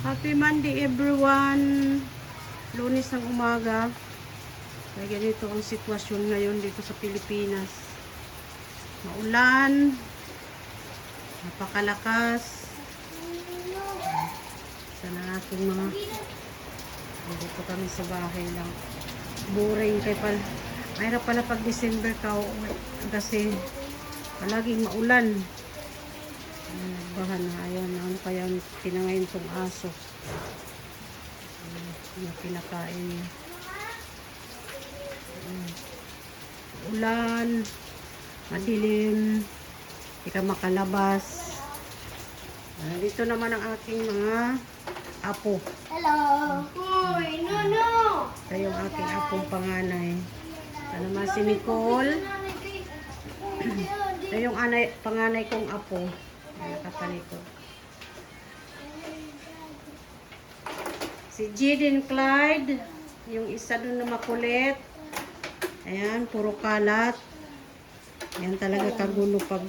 Happy Monday everyone. Lunes ng umaga. Kaya ganito ang sitwasyon ngayon dito sa Pilipinas. Maulan. Napakalakas. Sana ating mga dito kami sa bahay lang. Boring kay pala. Mahirap pala pag December ka kasi palaging maulan. Nagbahan na. Ayaw na. Ano kaya pinangayin tong aso. Na pinakain niya. Ulan. Madilim. Hindi ka makalabas. Dito naman ang aking mga apo. Hello. Hoy, no. Ito yung aking apong panganay. Ito naman si Nicole. Ito yung panganay kong apo. Nakatalikod. Si Jaden Clyde. Yung isa dun na makulit. Ayan, puro kalat. Ayan talaga kagulo pag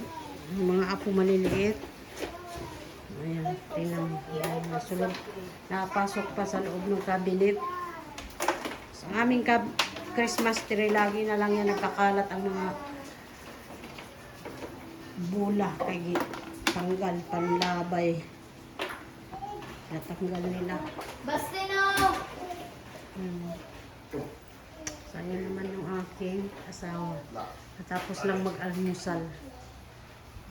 mga apo maliliit. Ayan, tingnan. Ayan, nasulog. Napasok pa sa loob ng cabinet. Sa aming Christmas tree, lagi na lang yan nagkakalat ang mga bula. Kaya tanggal, panlabay. Natanggal nila. Bastino. Sa'yo naman yung aking asawa. Natapos lang mag-almusal.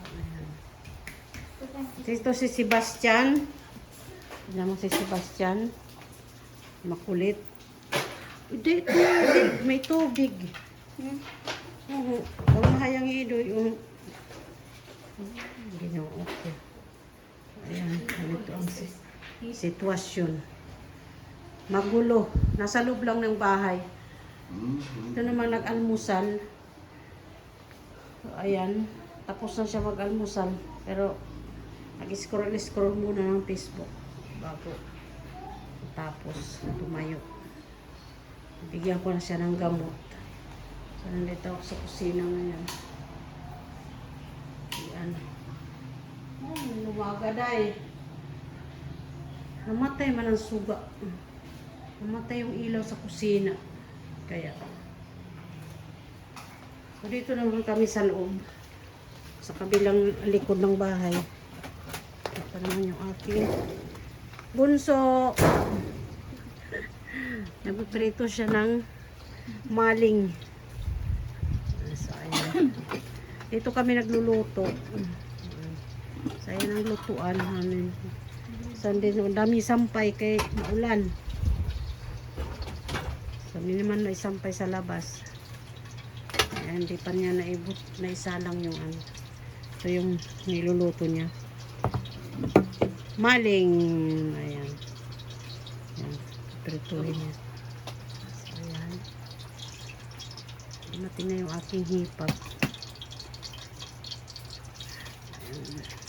Ayan. Ito si Sebastian. Tignan mo si Sebastian. Makulit. Hindi, may tubig. Huwag mahayang ido yung ginawa. Okay. Ayan, ganito ang sitwasyon. Magulo. Nasa loob lang ng bahay. Ito naman nag-almusal. Ayan. Tapos na siya mag-almusal. Pero nag-scroll muna ng Facebook bago tapos tumayo. Bigyan ko na siya ng gamot. So, nandito ako sa kusina ngayon. Ayan. Lumaga dahil. Namatay man ang suga. Namatay yung ilaw sa kusina. Kaya. So, dito naman kami sa loob. Sa kabilang likod ng bahay. Ito naman yung aking bunso. Nagpiprito siya ng maling. So, ayan. Dito kami nagluluto. So, ayan ang lutuan namin. Sunday, dami sampay kay maulan. So, naman na isampay sa labas. Ayan, di pa niya naibot, naisalang yung ano. Ito yung niluluto niya. Maling. Ayan. Ayan. Prituhin niya. So, ayan. Dumating na yung aking hipag. Ayan.